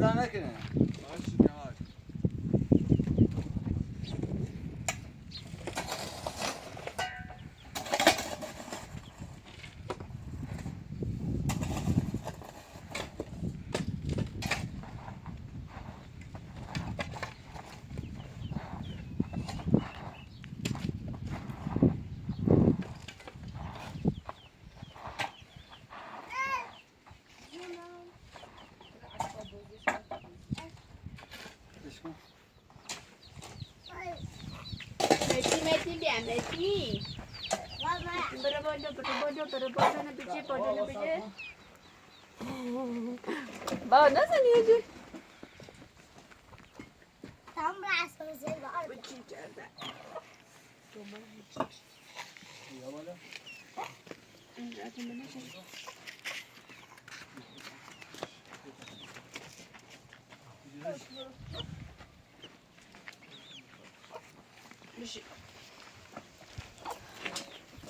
صدا نکنه. باشه نهار. Meti bia meti. Bodoh nabije. Ba nasıl yiyecek? Tam rastlığımız var. Bu çiçekler. یا بالا. بشی.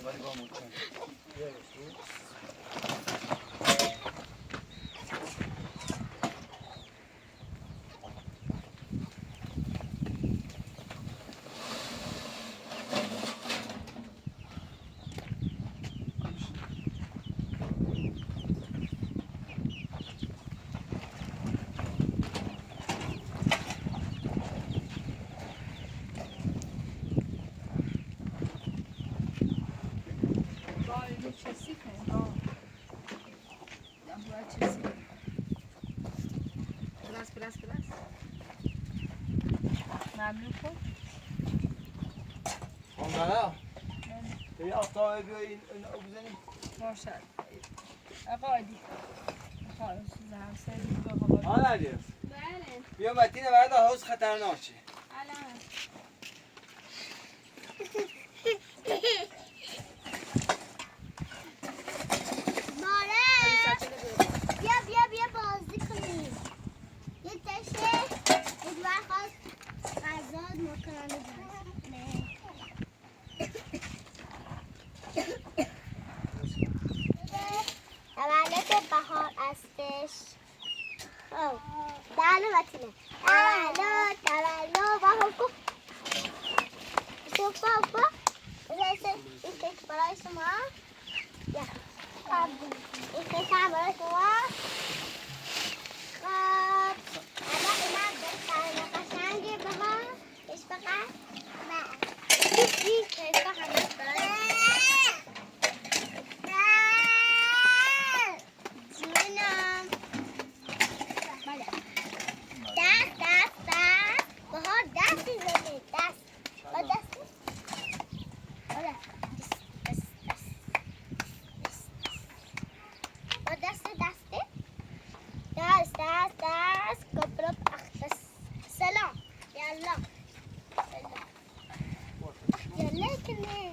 ولی با موچن. Biraz. ممنون کن. آنها. بیا آفتاب بیا این بزنیم. باشه. آقایدی. خواهش زحمت سری بابا. آن علی. بله. بیا متین بعد حوض خطرناکه. الان. بیا بازی کنیم. یه تشه ادوار خواست غذا مکرانه بزنه. تولد بهار استش. بله متینه. تولد بهار کو. بابا این کیک برای شما. یا این کیک هم برای شما. خب الان اینا بهترین قشنگه بهار بهش فقط این کیک فقط برای جونم. بله دست بهار دستی زدی دست با دستی بله با دست کپرپ اختص سلام یالا یالا کنه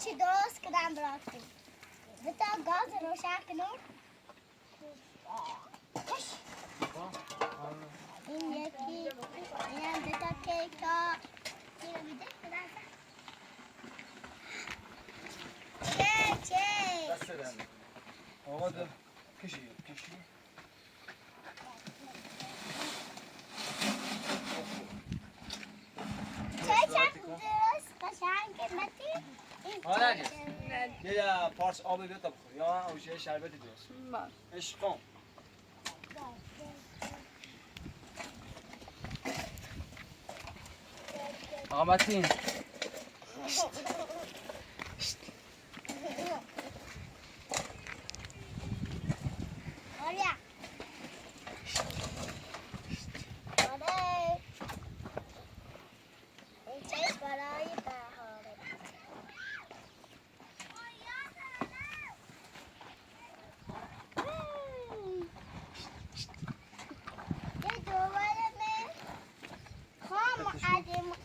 چی درست کردم براتون بتا گاز روشن کنم این یکی اینم بتا کیکا اینو میده چه دست بدن آقا ده کشی چه درست قشنگ متی آره یه پارچ آب بیاد تا بخور یا اوشه شربتی درست عشقم آقا متین آریا آره این چیز برای بهاره یه دوباره من خواه معلم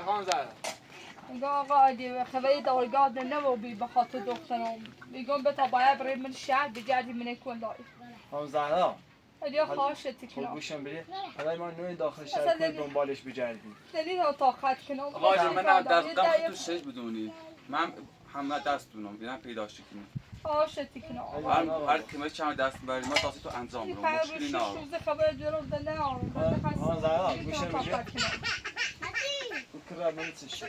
خانم زهرا میگم آقا عادی خبری دارگاه نموبی به خاطر دخترم میگم بتا باید برای من شهر بگردی من کن لای خانم زهرا عادی خواهشتی خب کنم گوشم بده حالا ما نوع داخل شهر کنیم دنبالش بجردیم دلیل ها طاقت کنم آقا من دست تو شش بدونی من همه دست دونم بیدم پیداش کنم خواهشتی کنم هر کمه چند دست ببری ما دستی تو انجام این رو پر مشکلی شش نه روز خبر دارم ده نه آرم خانم زهرا گوشم بده مدی بکر من چش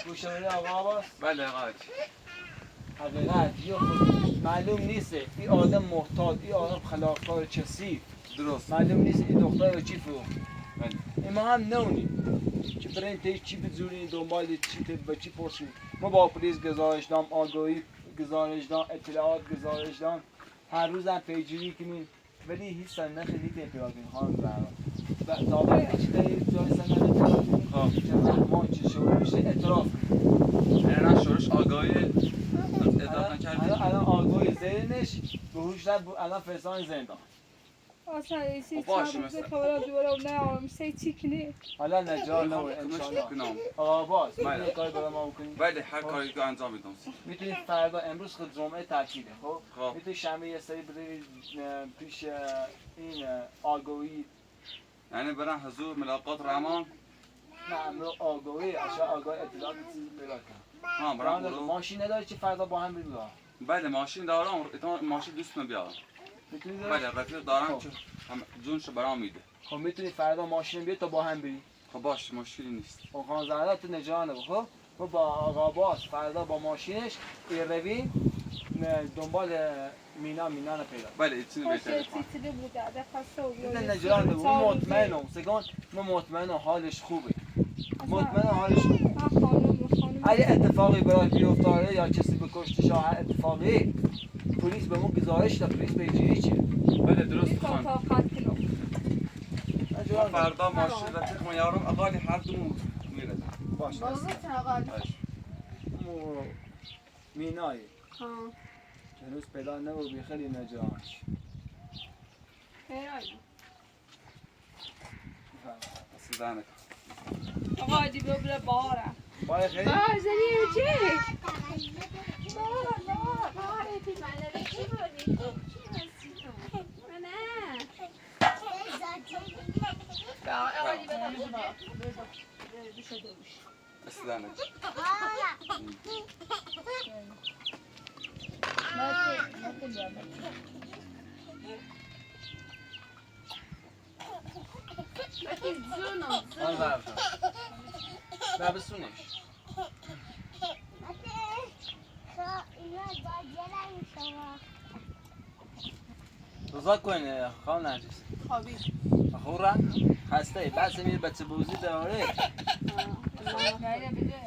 گوشم بده آقا عباس بله آقا حقیقت یا خود معلوم نیست این آدم محتاط این آدم خلافکار چسی درست معلوم نیست این دختر رو چی فروخت بله این ما هم نونیم چی برین تی چی بزورین دنبال چی به چی پرسیم ما با پلیس گزارش دام آگاهی گزارش دام اطلاعات گزارش دام هر روز هم پیگیری کنیم ولی هیچ سند خیلی پیدا کنیم خانم زهرا تا وقتی چی دارید جای سند پیدا کنیم چه رحمان چه شورش اعتراف کنیم نه شورش آگاهی اضافه نکردی الان آگاهی زیرنش به هوش رفت الان فرستان زندان اصلا ایسی خب باشه چند روز مثلا. خبر دارم نه آرم سی چی کنی حالا نجار نو کمش انشالله کنم آقا باز بله. میتونی کاری برای ما بکنی بله هر کاری که انجام میدم میتونی فردا امروز خود جمعه تعطیله خب خب میتونی شنبه یه سری بری پیش این آگاهی یعنی برن حضور ملاقات رحمان نه امروز آگاهی اشیا آگاهی اطلاعات چیزی پیدا کن ها برن برو ماشین نداری چی فردا با هم بریم بله ماشین دارم اتون ماشین دوست بیارم میتونی بله رفیق دارم چون جونش برام میده خب میتونی فردا ماشین بیاری تا با هم بریم خب باشه مشکلی نیست خب خان زهرا تو نجانه خب ما با آقا باز فردا با ماشینش رویم دنبال مینا رو پیدا بله ایتونی بهتره خوشی تیتیلی بوده ده خسته و نه بیایی نجانه ما مطمئنم سگان ما مطمئنم حالش خوبه مطمئنم حالش خوبه خانم اگه اتفاقی برای بیفتاره یا کسی به کشتش یا هر اتفاقی پلیس به ما گزارش داد پلیس پیگیری چیه بله درست نیکن خان طاقت کنم ما فردا ماشین رفیق ما یارم اقالی هر دومون میره باش بازو طاقت مینایی ها که هنوز پیدا نبود خیلی نجانش خیلی سیدانه آقا عادی ببره باره بای خیلی زنی چی؟ سیدانه آن ظرف نه بسونش روزا کنه خواهم نرجس خوابی خوره خسته بس میره بچه بوزی داره نه بده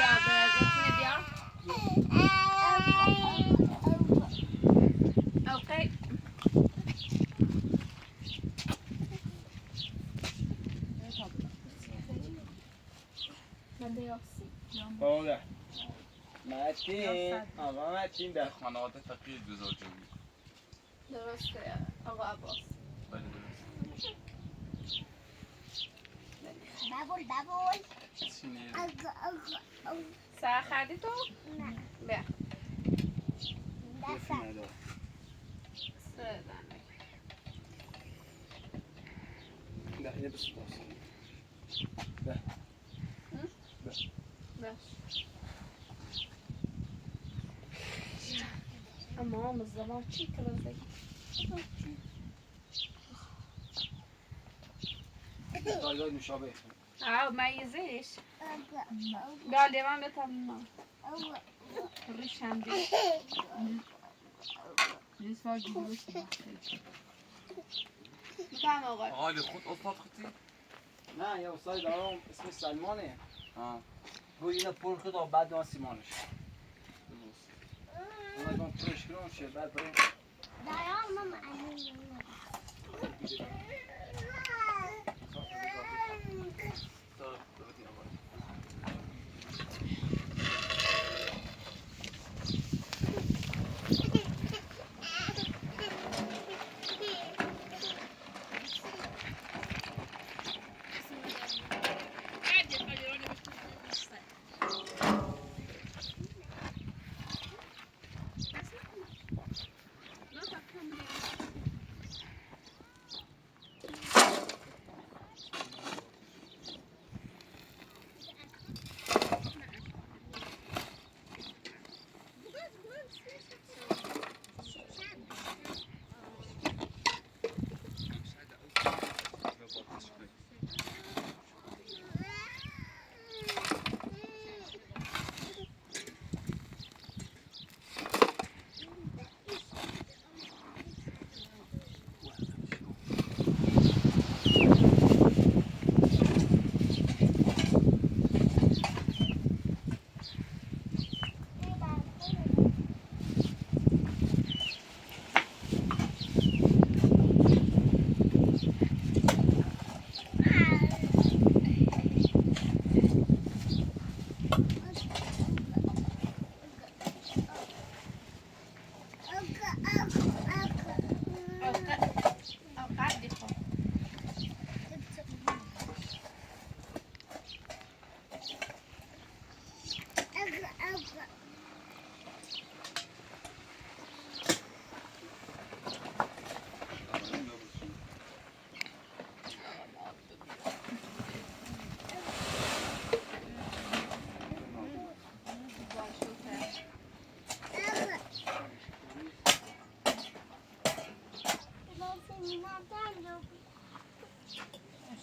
در برزتونه بیار اوکی من دیاسی بوده متین آقا متین در خانواده فقیر بزرگ بود درسته آقا عباس بله درست ببول سینه سر خردی تو؟ نه بیا دستم سر نه اینه بسون ده باش اما هم الزمان چی کلازه دایدای نوشابه ما يزيش قال لي ما بتم الريش عندي لسه جدوش بفهم آقای حالی خود استاد خودی؟ نه یه استاد دارم اسم سلمانه آه گو اینو پر خود و بعد ما سیمانش اونا گم پرش کنم شه بعد بریم دارم ماما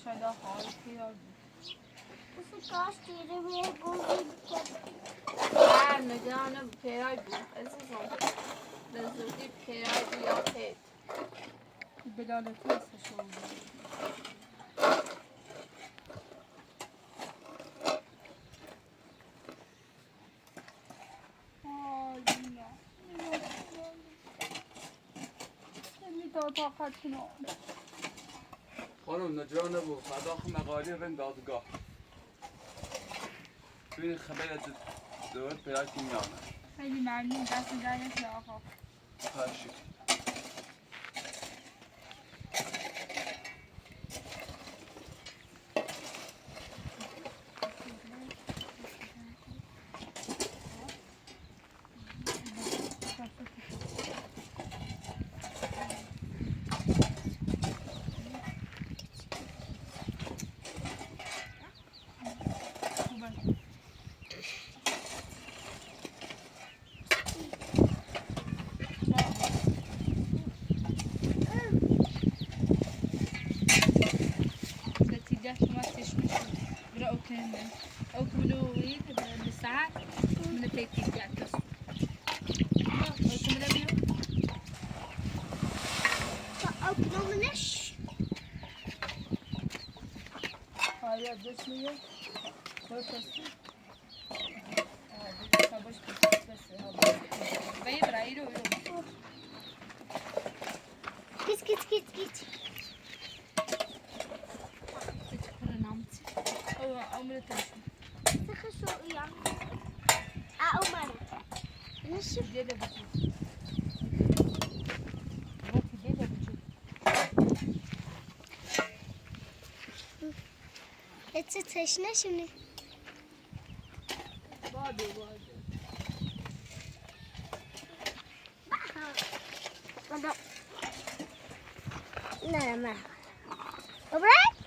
شده حال خیال کاش دیره بیه گوگل هر مجانه پیرای بود عزیزم لذتی پیرای بیا خید بدالتی هستشون طاقت کنم خانم نجرانه بود فداخ مقالی رن دادگاه توی خبر دور پیدا کنیانه خیلی ممنون دست درت آقا خواهشی أو كملوا بالساعات من التيكيك يعني بس أو كملوا بيو فأكلوا منش هاي أدرس ليه بس خبرش بس بيجي برايله كيت كيت كيت كيت أو من التلفون تخشوا يعني أمانة نشوف ديدا بتشوف روحي ديدا بتشوف تتشنا شنو بادي لا ما أبراهيم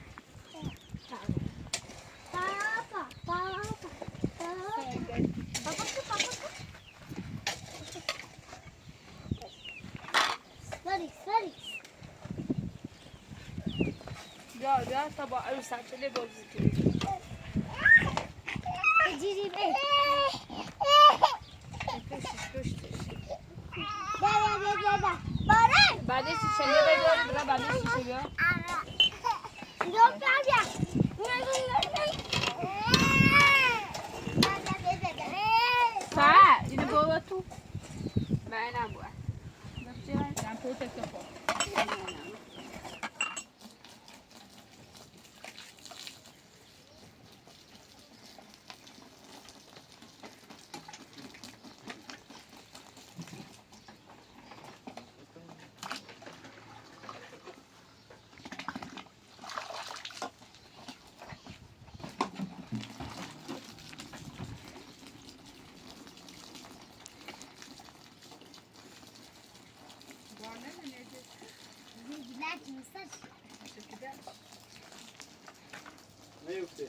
يا تا با عروسک بازی کنیم. جیری به پشتش. ده باره بعدش شیشه بیا برا بعدش شیشه بیا. دکتر بیا ساعة اینو بابا تو من نبود من پوتک خور نیفته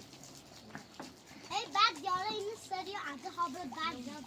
ای بعد یاره این سری انتخاب بعد یاد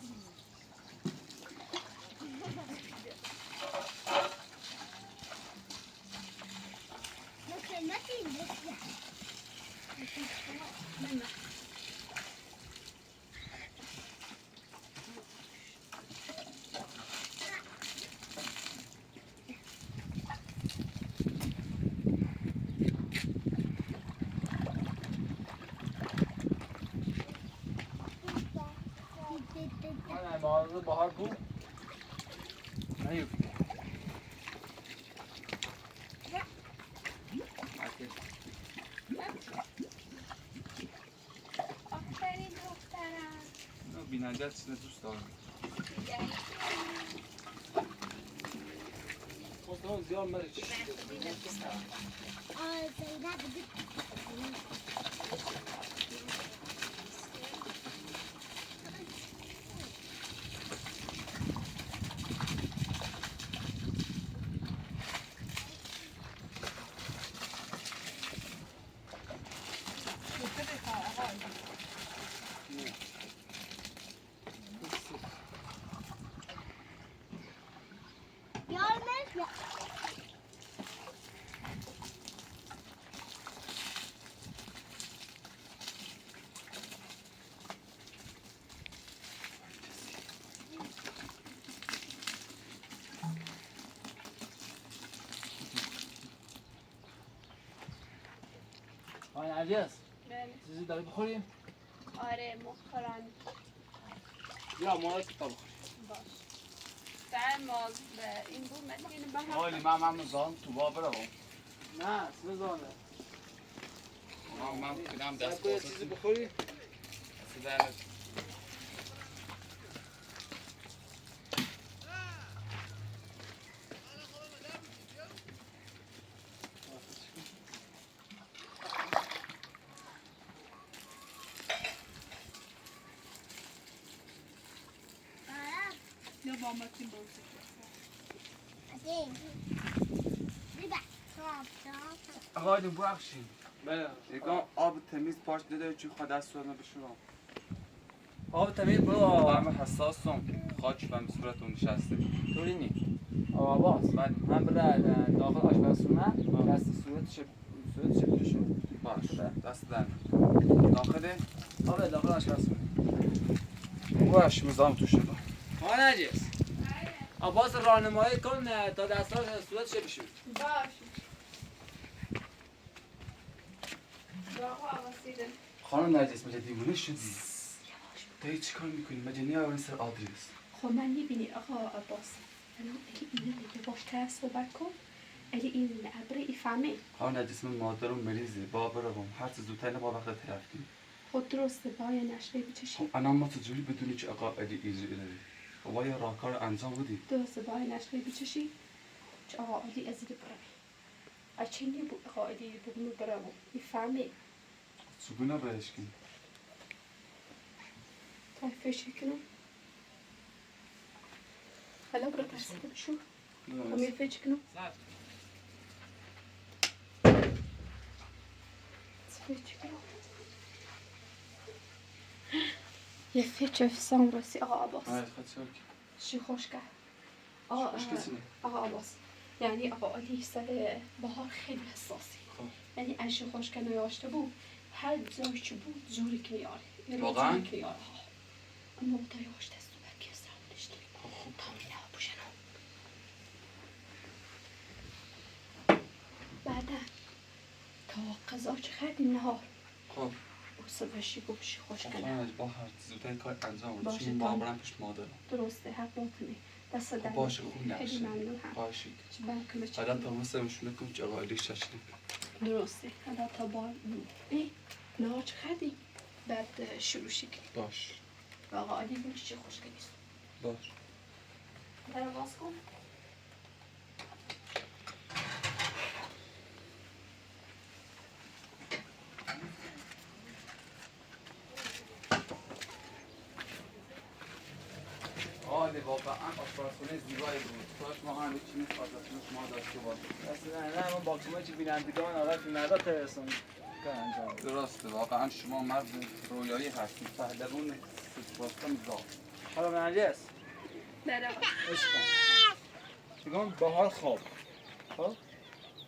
من مغازه بهار بود نیفته آفرین دخترم نه بیننده چیز دوست دارم. خودم زیاد مره چی آن علیاس چیزی داری بخوریم؟ آره مخورم یا ما کتاب بخوریم باش سر ماز به این بود من اینو به هم حالی من زان تو با برم. نه سوزانه من کدام دست دست باید چیزی بخوری؟ سیدانه. یا با ما تیم بازی آقا دو بخشی. بله یکم آب تمیز پاش داده چی خود دست رو بشورم. آب تمیز برو من حساسم. خاک بهم صورتم نشسته. طوری نی آقا عباس بله. هم بره داخل آشپزخونه دست صورتش بشو باش دست دن. داخله آبه داخل آشپزخونه باش میزام تو شده. ها نجس عباس راهنمایی کن تا دستاش صورتش بشو باش آقا واسیدن خانم نرجس مگه دیوونه شدی؟ دایی چی کار میکنی؟ مگه نیاورین سر آدرس؟ خب من میبینی آقا عباس الان اگه اینو میگه باش تر صحبت کن اگه این عبره ایفهمه خانم نرجس من مادرم مریضه با برم هر چه زودتر با وقت ترفتیم. خود درسته باید نشره بچشی خب انا ما چجوری بدونی که آقا علی ایزی داری؟ خب آیا راهکار انجام بدی؟ درسته باید نشره بچشی چه آقا علی ازیده برمی اچه نبو آقا علی بگنو برمو ایفهمه چگونه بهش کنی؟ تا فکر کنم حالا برو ترسیده بشو همه فکر کنم فکر کنم یه فکر افسان رسی آقا عباس آره خد شد چی خوش کرد خوش کسی نه آقا عباس یعنی آقا علی سر بهار خیلی حساسی یعنی اش خوش کنه یاشته بود هر جایی که بود زوری که میاره واقعا؟ زوری که میاره اما تا یاشته است و برکی استرامونشتی تا میره بوشنو بعدا تا قضا چه کردیم نهار خب او صبحشی گوشی خوش خب کنه با هر زودتر کار انجام بود باشه، چون تمام. بابرم پیش مادرم درسته حق میتونی دست خب در باشه نکنی. خوب خیلی نشه ممنون هم باشید چه برکه بچه حالا تا مسلمشونه کنم چه آقا علیش چشنی درسته حالا تا بار ای نهار چه کردیم بعد شروع شکل باش و آقا علی گوش چه خوش کنیست باش در باز کن آره واقعا آشپزخونه زیبایی بود کاش ما هم یک چیزی آشپزخونه شما داشته باشیم اصلا نه من با کمک بینندگان آقای فیلمبردار ترسون کار انجام بدم. درسته واقعا شما مرد رویایی هستید پهلوان سپاسکن زاد حالا نرجس در باز عشقم بگم بهار خواب خب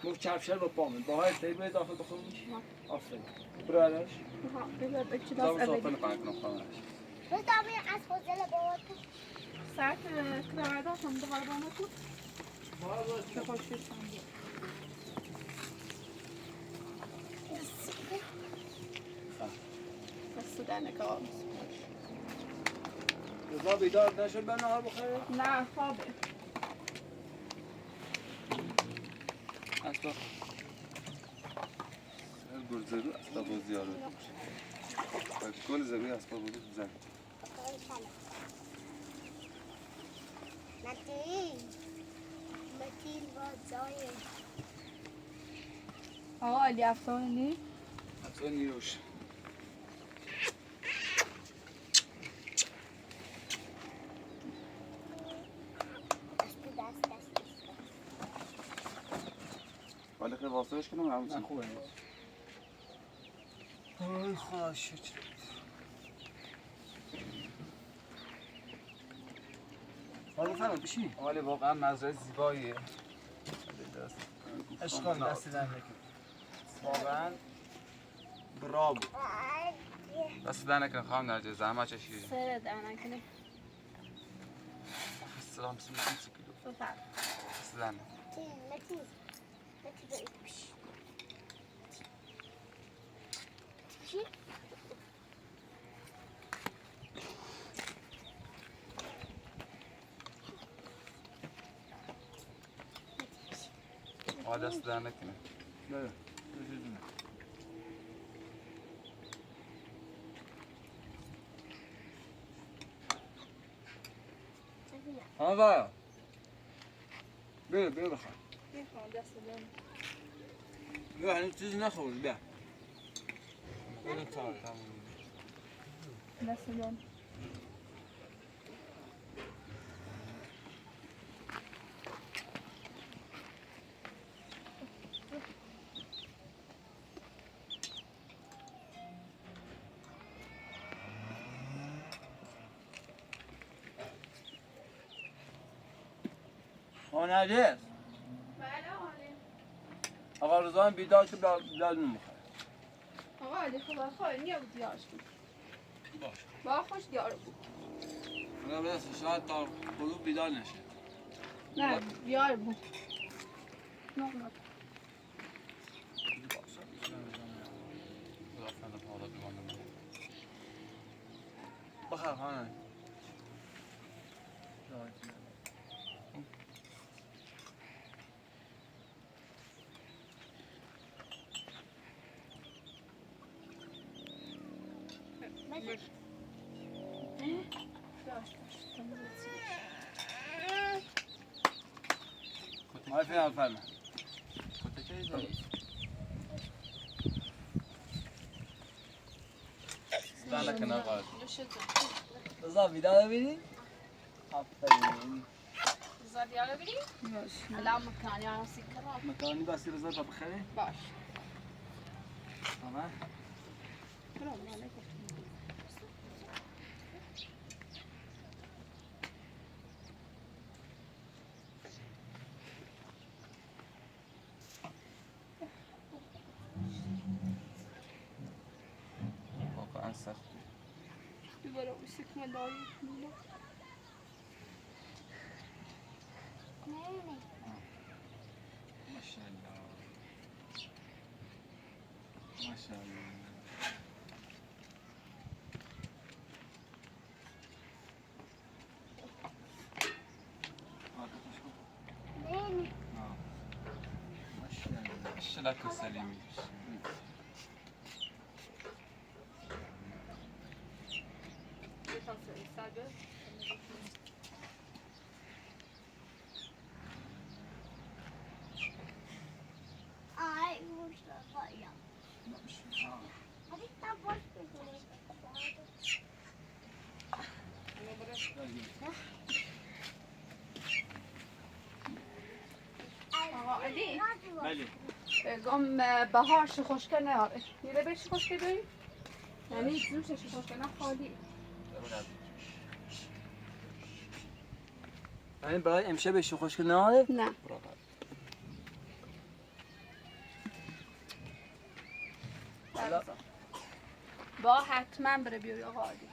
مو چرفشل با پامون بهار تیبه داخل بخونش آفرین برادرش ها ببر بچه زمان دست صحبت اولی نکنم خانمش روز دامی از فضل باباتون ساعت کرایه هم دوباره با ما بود چه خوش شدم دست در نگاه رضا بیدار نشد به نهار بخوره نه خوابه اصلا گرزرو اصلا بازی آره گل زروی اصلا بازی زن متین بازای آقا علی افسانی اصلا نیروش دست ولی خیلی واسهش کنم همون نه خوبه آی خدا شکر حالا فرما بشی ولی واقعا مزرعه زیباییه اشکال دست در نکن واقعا برافو دست در نکن خواهم نرجه زحمت چشیدی سر در نکنه سلام بسیم 5 کیلو سفر دست در نکن متین برید بش چی؟ دست در نکنه بله ها با بیا بخواه میخوام دست در بیا هنوز چیزی نخورد بیا بیا تا دست دارم نرجس بله آقا آقا رضا هم بیدار که بلاد نمیخواه آقا علی خدا خواهی نیا بود دیارش بود باش با خوش دیار بود اگر برسه شاید تا غروب بیدار نشه نه دیار بود نقمت بخیر خانه داشت های فیلم فرمه در نکن آقا رضا بیدار ببینی؟ آفرین رضا دیار ببینی؟ باش الان مکانی آن سکرات مکانی بسی رضا تا بخیره؟ باش تمام برام نه گفتم بسكمة دايت ميلا ماشاءالله ماشاءالله شلك سلیمی Ay, Mustafa ya. Hadi sen boş ver. آقا علی بله گم بهار شی خوشکه نیاره میره بهش خوشکه داری؟ یعنی جوشش خوشکه نه خالی یعنی برای امشب بهش خوشگل نهاره؟ نه با حتما بره بیاری آقا علی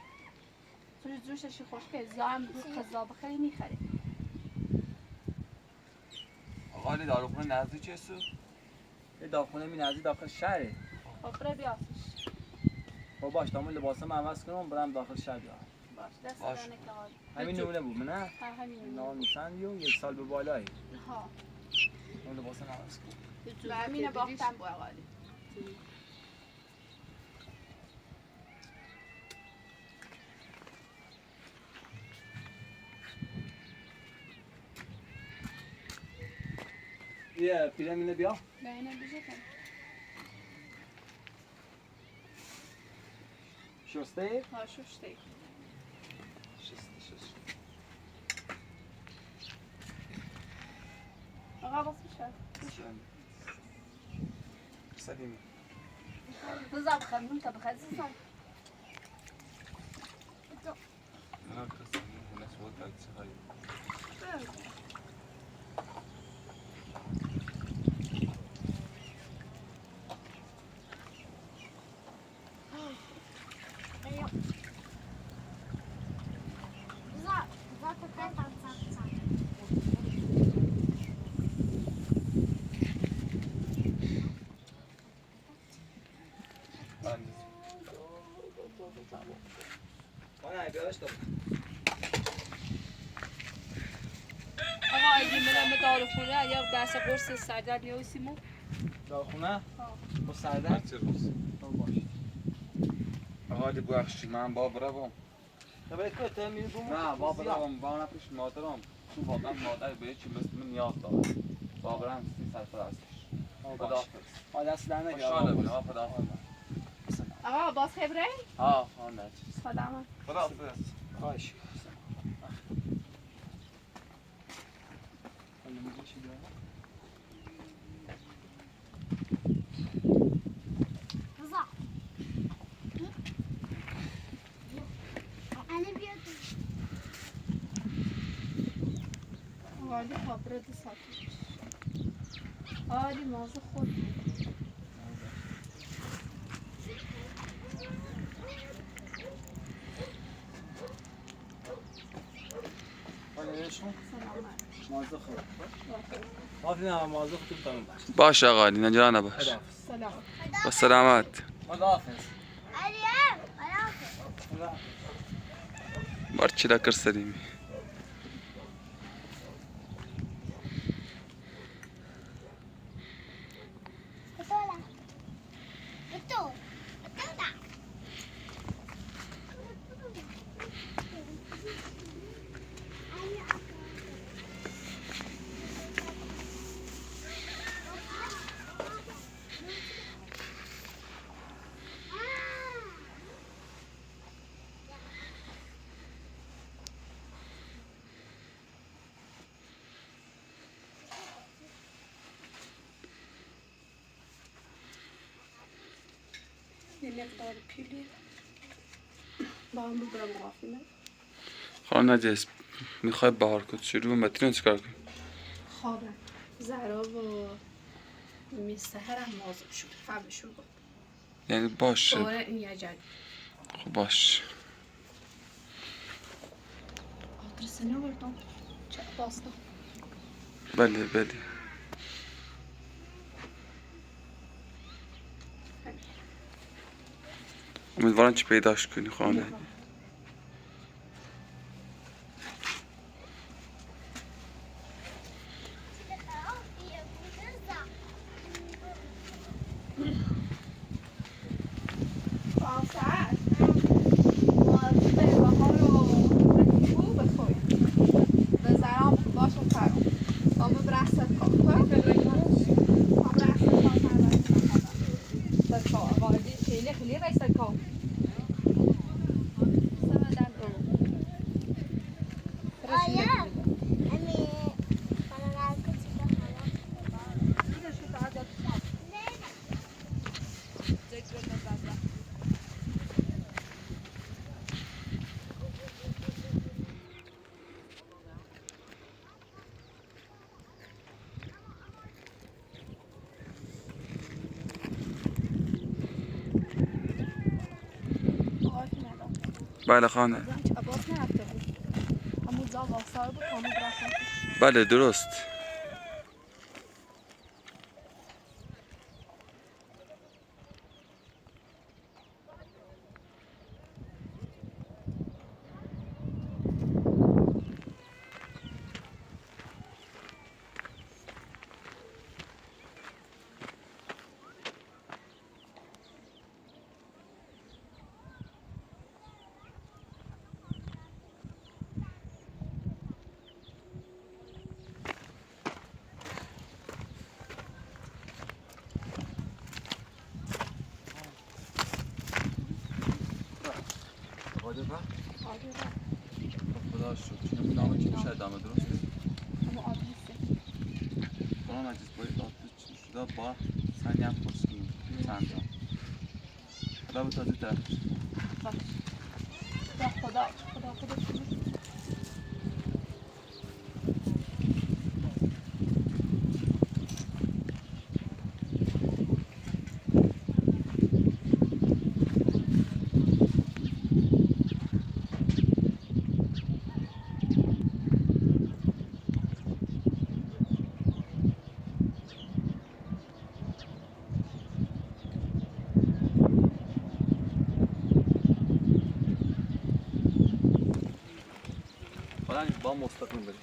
توی جوشش خوشکه زیام رو قضا خیلی میخره آقا علی داروخونه نزدیک چه سو؟ یه داخونه می نزدیک داخل شهره خب بره بیاسش با باش تمام لباسم عوض کنم برم داخل شهر بیارم باش دست باش. دانه که حال همین نمونه بود نه؟ ها همین نامیسند و یک سال به بالایی ها اون لباسم عوض کنم و همین باختم با آقا علی یه پیرم اینه بیا بینه بیشه کن شسته؟ ها شوشته شسته آقا باز میشه سلیمی بزرگ خمون تا بخزیزم نه کسی نه سوال تاکسی هایی آقا اگه منم داروخونه یا بحث قرص سردرد میوسیمو داخونه؟ با سردن؟ چه روز باش آقا علی بخشی من با بروم باید که تو میری بوم؟ نه با بروم با نپیش مادرم تو واقعا مادر به چی مثل من نیاز داره با برم سی سرپرستش خداحافظ دست در نگیر خوشحاله بودم خداحافظ آقا باز خبره؟ ها نه سلام خداحافظ خواهش عالی خبره دی ساعتی عالی موضوع خود موضوع خوب آفرین هم موضوع خوب تمام باش باش آقا علی نگران نباش سلام با سلامت خداحافظ بار چی را کر سلیمی یه مقدار پیلی با هم برم غافله خانم نجس میخوای بهار کد شروع متین چیکار کنی خوابم زهرا و سحر هم مواظب شد فهمشون بود یعنی باشه دوره این یه جد خب باش مدرسه نبردم چه باستم. بله بله. امیدوارم چی پیداش کنی خانه. بله خانه. بله درست. خدا شکر. نامه چی میشه ادامه درسته؟ اما آدرسه. قرآن عزیز باید آدرس چی شده با سنی هم پرسیم چند جا. خدا به تازه طرف بشه. خدا خدا با مستقیم بریم.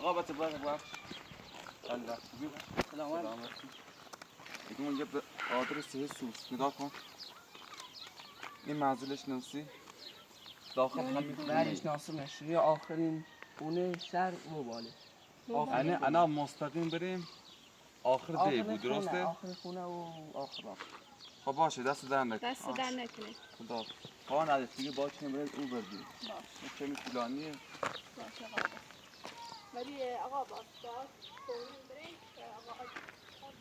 آقا بچه بخش الله خوبی سلامتی. دیگه اونجا به آدرس سوس نگاه کن. این منزلش نوسی داخل همین برش ناصرش یا آخرین خونه شهر او باله. یعنی انا مستقیم بریم آخر دی بود درسته؟ آخر خونه و آخر خب باشه دست در نکن. دست در نکنه. خدا خواهان عدد دیگه باید کنیم برید او بردیم. باش. کمی طولانیه. باشه آقا. ولی آقا باش داد. خونیم بریم. آقا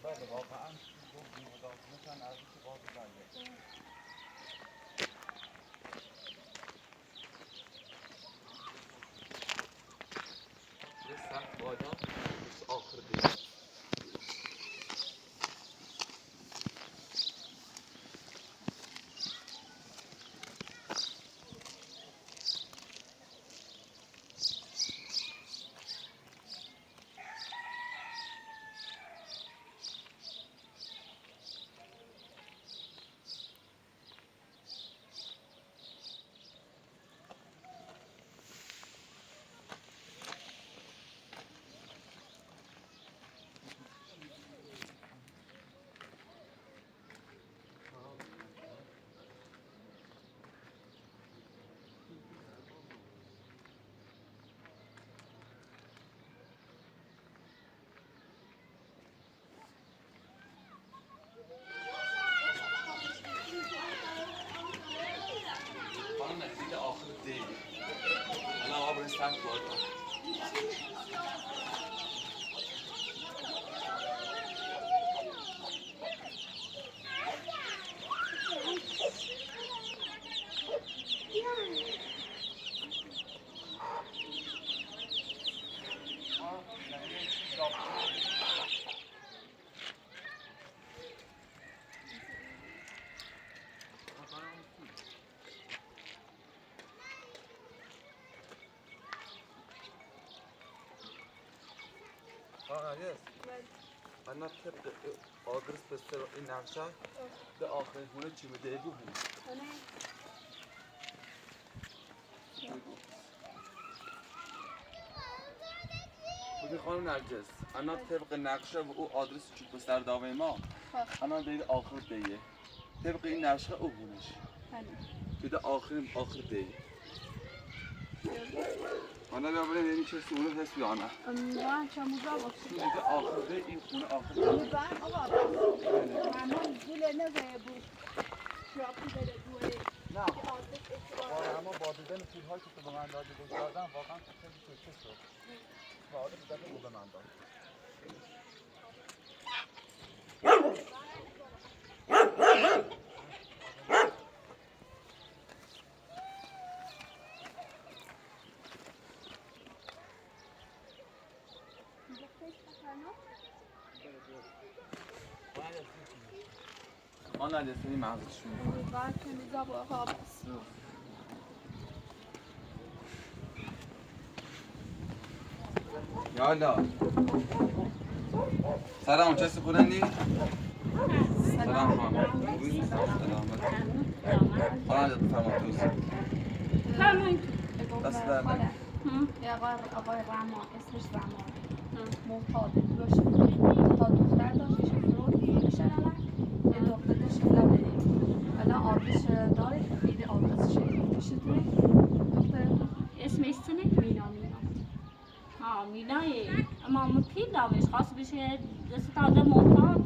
بله واقعا مثلا ارزش باز برگرد. یه سخت بالا آخر دی. نرجس أنا طبق آدرس بس این نقشه به آخرین خونه چی بده بگو بودی خانم نرجس انا طبق نقشه و او آدرس چی به سر داوی ما انا دیگه آخر دیگه طبق این نقشه او بونش بده آخر دیگه انا بیا بریم یعنی چه سونه هست یا نه من چه موزا باشه دیگه آخر دیگه این خونه آخر من آقا من گل نزایه بود شراپی بره دوره نه اما با دیدن پول‌هایی که تو به من دادی دادم واقعا خیلی خوشحال شد و آدم دیدن رو به من داد آن ندستنی مغزشون من که میزا با آقا بس یالا سلام چه سکونندی؟ سلام خانم سلامت خانم جد فرماتوز دست در نکنه آقای رما اسمش رما معتاده تا دختر داشت ایشون فرود میشنن یه دختر داشت لبنی الان آبش داره خیلی آبش میشتونه دختر اسمش چنه؟ مینا ها مینای اما مپید دامش خواست بشه دست آدم محتاط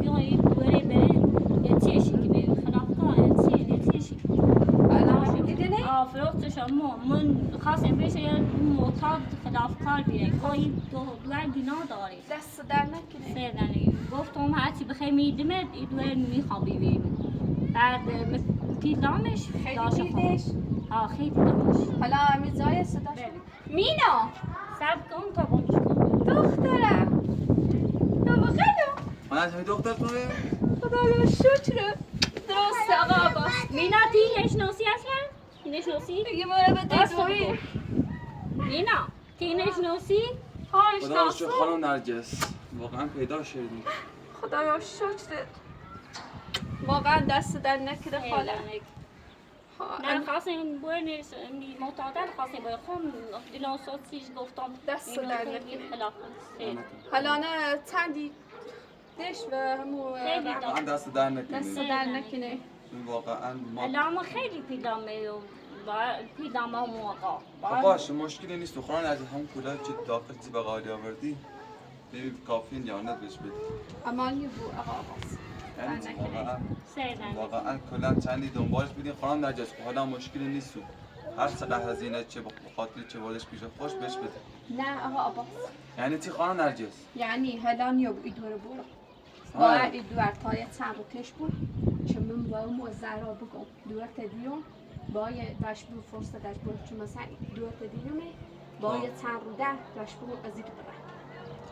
بیایی دوره بره یه چیشی که بره خلافتا یه چیشی الان دیده نه؟ فروختش من خواستم بشه یه محتاط خلافکار بیره گاهی دوار دینا داری دست در نکنه سیدنی گفتم هرچی بخیر میدمت ای دوره میخوام ببینم بعد پید دامش خیلی پیدش خیلی دامش حالا میزای صداش مینا سب کن تا بانش کن دخترم بخدا من از همین دختر توه؟ خدایا شکر درست آقا عباس مینا تی نشناسی اصلا؟ نشناسی؟ یه باره به دستوری مینا تی نشناسی؟ ها خدا رو شکر اشناسو خانم نرجس واقعا پیدا شدی خدایا شکرت واقعا دست در نکره خاله نه خواستم باید معتادل خواستم باید خون دیلان سوتسیش گفتم دست در نکنه خلاف حالا نه تندی دش و همو واقعا دست در نکنی دست در نکنه واقعا ما الان خیلی پیدامه موقع باشه مشکلی نیست تو خانم نرجس همون پولای چه داخل چی بقالی آوردی ببین کافین یا نه بهش بدی امانی بو آقا عباس یعنی واقعا کلا چندی دنبالش بدین خانم نرجس حالا مشکلی نیست هر چقدر هزینه چه بخاطر چه بودش پیش خوش بهش بده نه آقا عباس یعنی چی خانم نرجس یعنی هلان یا بو ایدور برو باید ایدور تای چند رو کش بود چه من با مو زهرا بگم دور تدیون باید باش بو فرصت داشت بود چه مثلا دور تدیونه باید چند رو ده باش بو ازید بره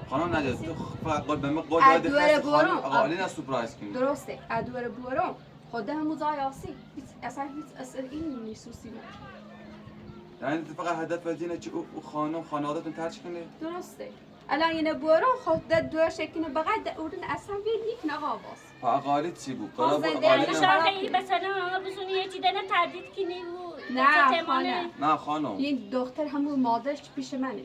خانم نرجس تو فقط به من قول دادی ادوار خواست خانم برو. آقا علی سورپرایز کنی درسته ادوار برو خود همو زایاسی اصلا هیچ اصلا این نیسوسی نه یعنی تو فقط هدف از اینه که او خانم خانواده‌تون ترچ کنه درسته الان اینه برو خود دو شکل بقید اون اصلا یک نقا باس فقالی چی بود؟ خب قرار زنده عالی نشان. نه خیلی مثلا بزنی یه چی دنه تردید کنی و نه خانه نه خانم این دختر همون مادرش پیش منه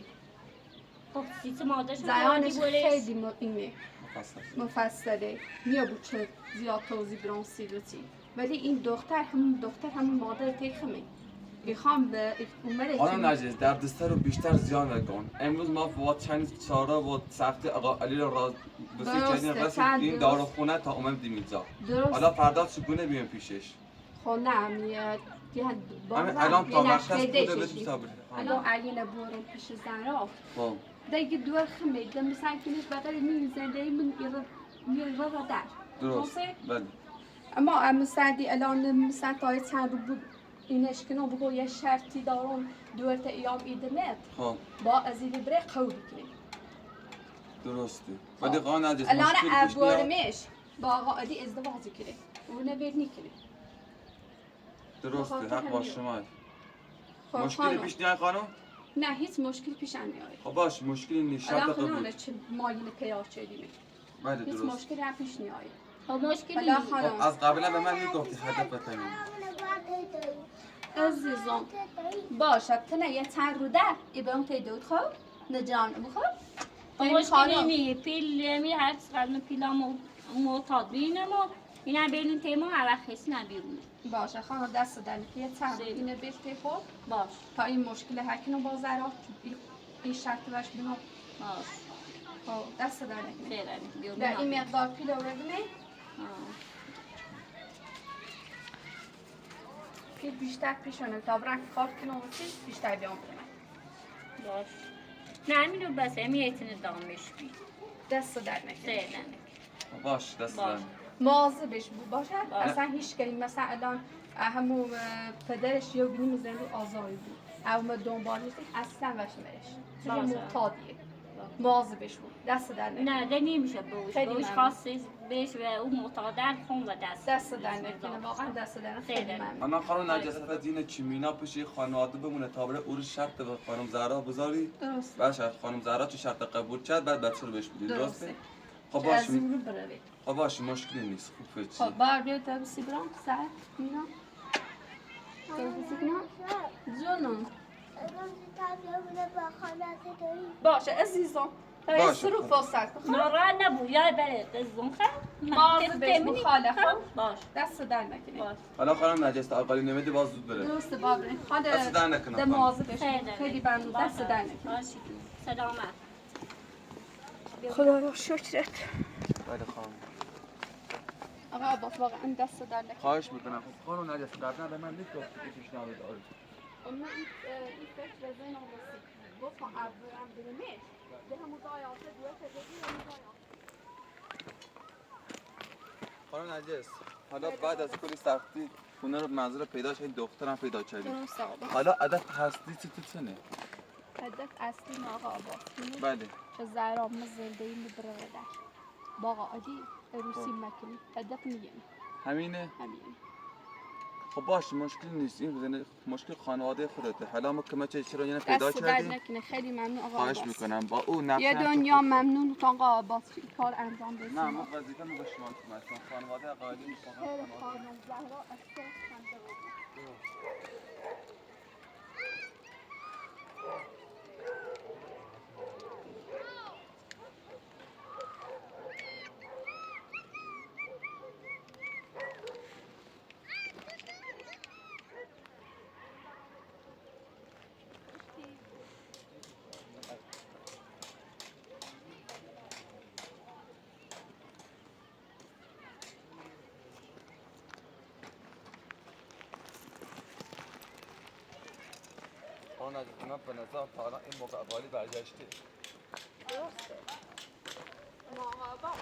خب سیت مادرش زیانش خیلی اینه مفصل مفصله نیا بود چه زیاد توضیح برانسی رو چی ولی این دختر همون مادر تیخمه میخوام به عمر خانم نرجس دردسر رو بیشتر زیان نکن امروز ما با چند چارا و سخت آقا علی رو راز بسیار درسته، کردیم رسید چند این درست. داروخونه تا اومد دیمیزا درست حالا فردا چگونه بیام پیشش خب نه میاد که همین الان تا وقت است بوده بدیم صبر. الان اگه برم پیش زهرا خب دیگه دور خمیده مثلا که نیست بدل میزنده میره را در درست. بله. اما مثلا الان مثلا تا چند رو بود اینش کنم بگو یه شرطی دارم دورت ایام ایدمت خب با از این بره قوی کنیم درسته. ولی قانون عجز الان مشکل پیش میاد. برمش با آقا عادی ازدواج کنیم اون نبید نکنیم درسته حق با شما. خب مشکلی خانم. پیش نیاد خانم؟ نه هیچ مشکل پیش نمیاد خب باش مشکلی نیست شرط الان قبول. خانم چه مایل پیاز چدیم بله هیچ درست. مشکلی هم پیش نیاد خب مشکلی حالا نیست. خب خانم از قبلا به من میگفتی هدف همین. عزیزم باشه تنه یه چند رو در ای به اون تیدود خوب نه جانم خوب خب مشکلی نیست. پیل می هر چقدر پیلامو معتاد بینم و اینا بین تیمو هر وقت حس نبیرونه. باشه خانم دست دارم که یه چند رو اینه بیشتی خوب باش تا این مشکل هکنو با زرا این شرط باش بنا باش. خب دست دارم خیلی در این مقدار پیل رو بدونه پیل بیشتر پیشونه تا برن کار کنم و چیز بیشتر بیام کنم باش. نه همینو بس امی ایتونه دامش بی. دست در نکنه خیلی خب باش دست باش. دارم. مواظبش بود باشه باشه. اصلا هیچ کاری مثلا الان همو پدرش یا بینی میزنه رو آزاری بود اما دنبالش اصلا وشمرش چون باشه. معتادیه مواظبش بود دست در نکنه نه ده نمیشه بوش. خیلی بوش ممنون. خاصی بهش و اون معتادر خون و دست در نکنه واقعا دست در نکنه خیلی خیلی. ممنون انا خانم نجست از این چمینا پیش خانواده بمونه تا بره او رو شرط به خانم زهرا بذاری. درست بعد خانم زهرا چه شرط قبول کرد بعد بچه رو بهش بدید درسته؟ خب از باش این رو بروید خب باش مشکلی نیست خوب فچی. خب بار بیاد تا بسی برام سر مینا تو بسی کنم جونم باشه عزیزم تا یه باشه، سرو خب. فرصت بخوام ناراحت نبود یاد بره دزدون خیلی مواظبش بود خاله خب باش دست در نکنی باش حالا خانم نجست آقای نمیده باز زود بره. درسته بابره خاله دست در نکنه ده خانم. مواظبش بود خیلی ممنون دست در نکنی باشی سلامت خدا رو شکرت بله خانم. آقا عباس واقعا دست در نکنی خواهش میکنم. خب خانم نجست قبلا به من میگفتی که پیشنهاد داری. اما این فکر ذهن آموزی گفتم عبدالرم برمش به همون ضایعات دوست دیگه همون ضایعات خانم نجست حالا بعد از کلی سختی خونه رو منظور پیدا شد دخترم پیدا کردیم. درست آقا حالا هدف هستی چه نه؟ هدف اصلی ما آقا عباس بله. که زهرا زندگی میبره در باقا عادی روسی مکنی هدف میگیم همینه؟ همین خب باش مشکل نیست این مشکل خانواده خودته. حالا ما که چرا یعنی پیدا دست در کردیم. نکنه خیلی ممنون آقا خواهش عباس میکنم با او نقش یه دنیا ممنون تا آقا عباس این کار انجام بدیم نه ما وظیفه ما به شما کمک خانواده قائلی میخوام خیلی خانم زهرا اصلا خنده بود خانم از من به نظر تا الان این موقع قالی برگشته. درسته ما آقا عباس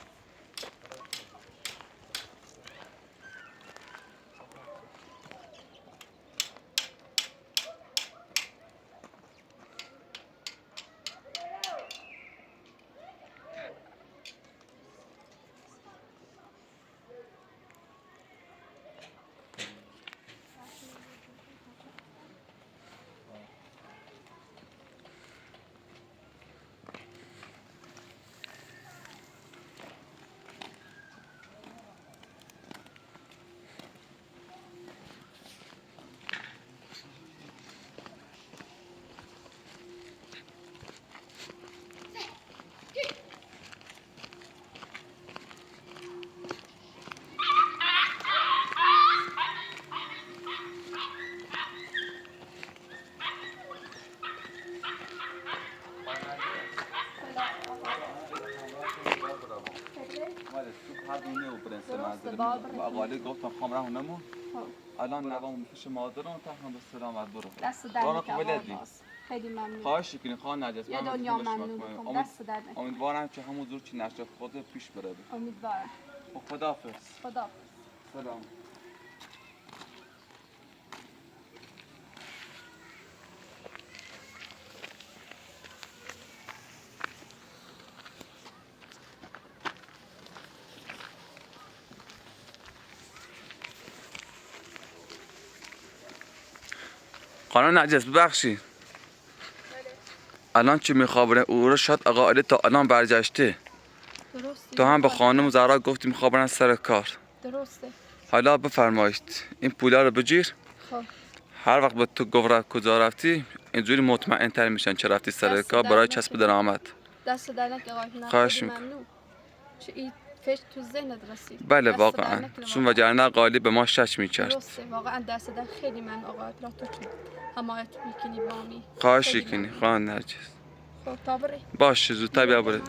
مال تو هر دونه و برنس درسته، منزل بابره. قالی گفتم خام راه نمون الان نوام پیش مادرم تحمل به سلامت برو دست در بارك نکنه ولدی. آقا باز. خیلی ممنون. خواهش کنی خواهر نرجس یه دنیا ممنون دست در نکنه. امیدوارم که همون زور چی نشه خود پیش بره. امیدوارم. خداحافظ. خدا. سلام. خانم نرجس ببخشید الان چی میخوابونه او رو شاید آقا علی تا الان برگشته درسته. تو هم به خانم زهرا گفتی میخوابونن سر کار درسته. حالا بفرمایید این پولا رو بگیر خب. هر وقت به تو گفت کجا رفتی اینجوری مطمئن تر میشن چه رفتی سر دست کار در برای نکنه. کسب درآمد دست در نکنه آقای هنر. خواهش خیلی می‌کنم. ممنون. چه این فکر تو ذهنت رسید. بله دست در واقعا نکنه چون واقعا. وگرنه قالی به ما شش میکرد درسته واقعا دست در خیلی من آقا را تو حمایت میکنی با می. خواهش خیلی کنی ممنون. خانم نرجس خب تا بری. باشه زودتر بیا بره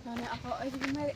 من آقا ایدی مری.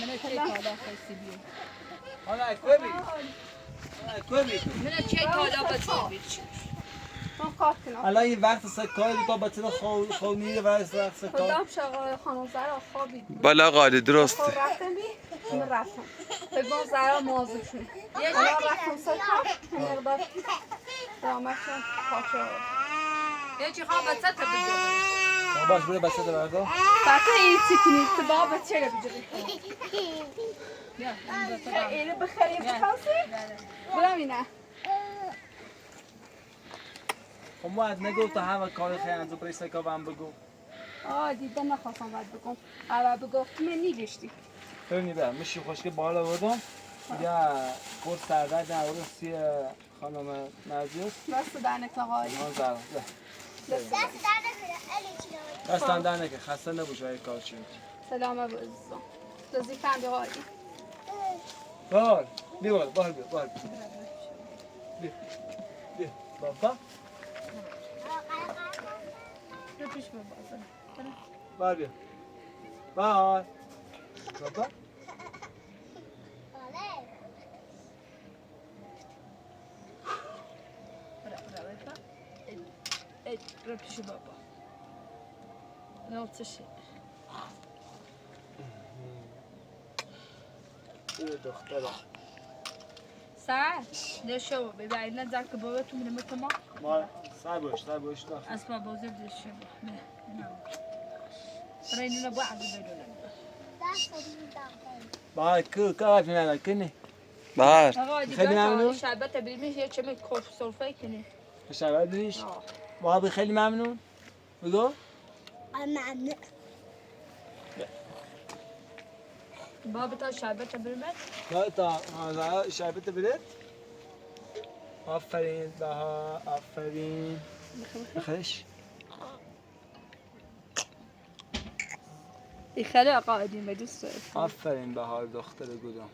من چه تالا خیلی بیو. حالا کوبی کوبی من چه تالا بچه من کار کنم. الان این وقت سکای تو بچه خو میره و وقت سکای خدا شغال خانم زهرا خوابید. بله قالی درسته خب رفتم بی من رفتم. بگم زهرا موضوع شد. الان رفتم سر کار. مقدار درآمدشون پاچه. یه چی خواب بچه تا بجو. باش بره بچه برگا فقط این سکنی تو بابا چه بجوری. بیا این بچه اینو بخری بخواستی؟ برم اینه. خب ما از نگفت همه کار خیلی انجام برای سکا هم بگو دیدم نخواستم باید بگم. اول بگفتی من نیگشتی. ببینی برم میشی خوشگه بالا بردم یا کور سردر در اون سی خانم نرجس بس در نکنه آقای. خانم زهرا دست در نکنه علی چی نمید دستم در نکن خسته نبوش های کار چی سلام عزیزم. دوزی فهمی آقای. بار بیا بار بیا بابا رو پیش ببازم. بار بیا بار بابا رو پیش بابا. نه چشی. این دختره سر دشو ببین نه زاک بابا تو میرم تو ما ما سر باش نه اسبا بازی دشو نه نه برای اینو بعد بدون بار کار نه کنی بله آقا خیلی دیگه ممنون. شربت بیرمیش یه چمه کف سرفه کنی شبت بریش بابا خیلی ممنون بگو ممنون بابا تا شربت بیرمت تا حالا شربت برد آفرین بها آفرین بخش این خیلی قدیمه دوست دارم. آفرین بهار دختر گلم.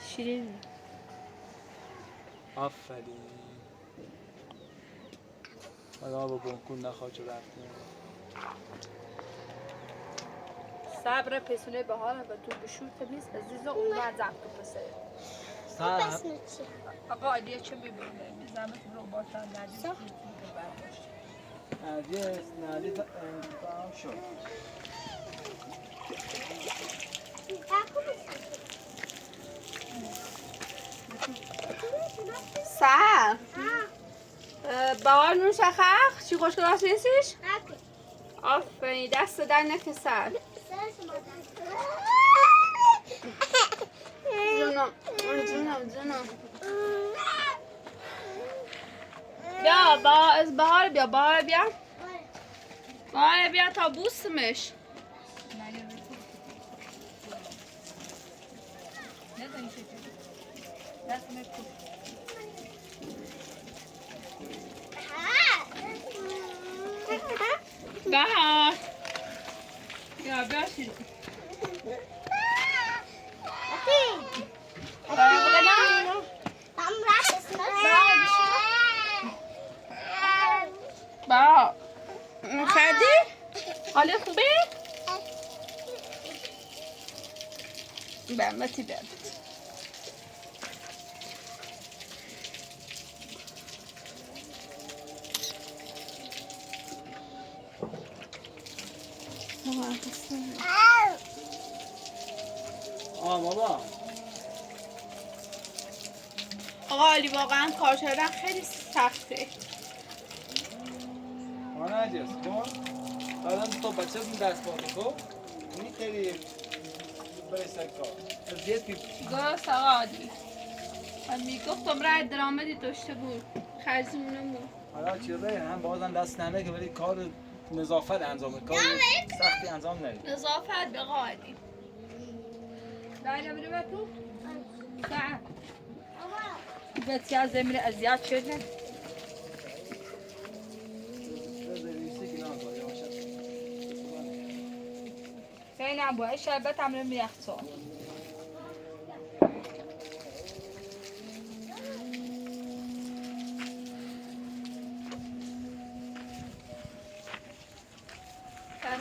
شیرین. آفرین. حالا با بانکون نخواه چه رفتیم. صبر پسونه بهار و تو بشور تمیز عزیز اون بعد زب تو پسه. سر آقا علیه چه ببینه میزمت رو باشن نرجیس نرجیس انتقام شد. سر بهار نوش خخ چی خوش کلاس نیستیش؟ آفرین دست در نکه سر جونم بیا بهار بیا تا بوسمش بهار بیا شیرو بهار خدی؟ حالت خوبه؟ بمتی بم بابا آقا علی واقعا کار کردن خیلی سخته نرجس خب بعدا تو بچه این دست باید خب این خیلی برای سر کار ازیت که درست آقا علی من میگفتم رای درآمدی داشته بود خرجمونم بود حالا چیزایی هم بازم دست نمیده که ولی کار نظافت انجام کار سختی انجام نمیده نظافت به آقا علی داینا بری به تو؟ سعد بسی از زمین اذیت شده اینم باید شربت هم نمی یخچال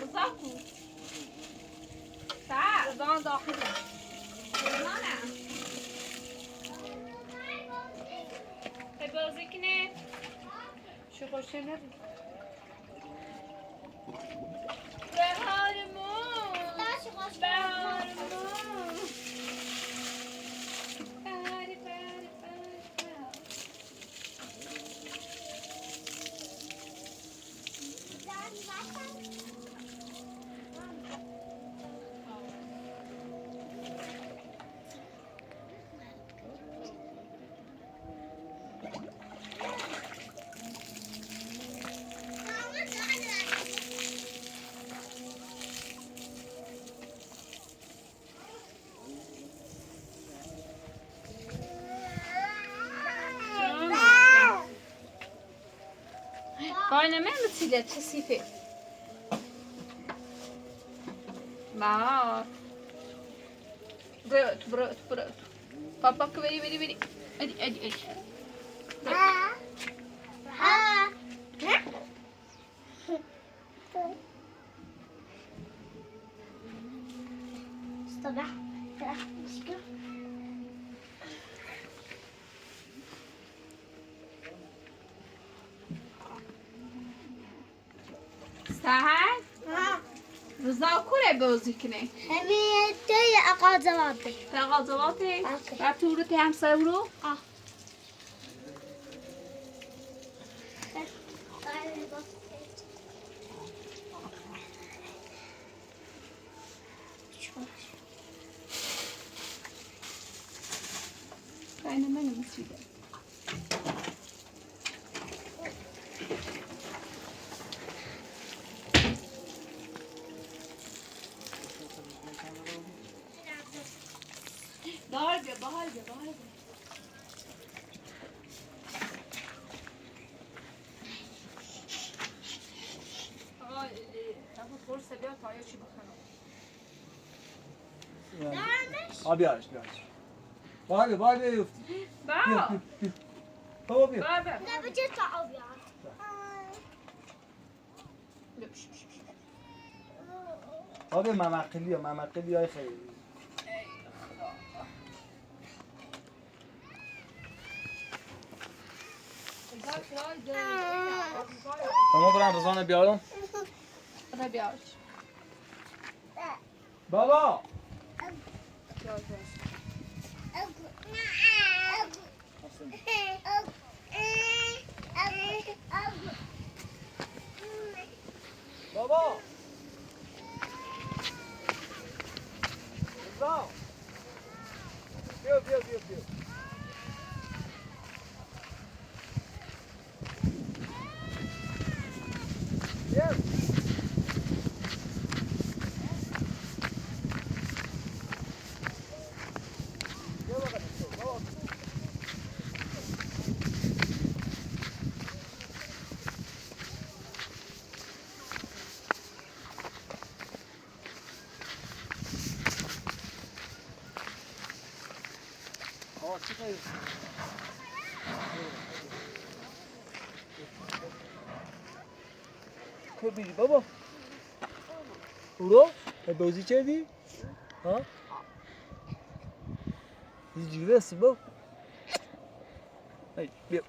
رضا کو رضا داخل بازی کنه شو خوشه ندید Aynen mi silet sifi? Ma. Brot. Papa que veri. Adi. Stop. سهر رضا کوره بازی کنه همین توی اقاضواته تقاضاواته و تو رو همسر رو aynı benim size. Bahar. فرصه بیا تا یه چی بخورم. ها بیارش بای بیفتی بابا بابا بیا بابا نه بچه تا آبیار بابا ممقلی های خیلی تمام برم رزانه بیارم خدا بیارش. بابا بابا رضا بیا چی خیلی که بیری بابا برو بازی کردی؟ ها؟ یه جوری هستی بابا بیا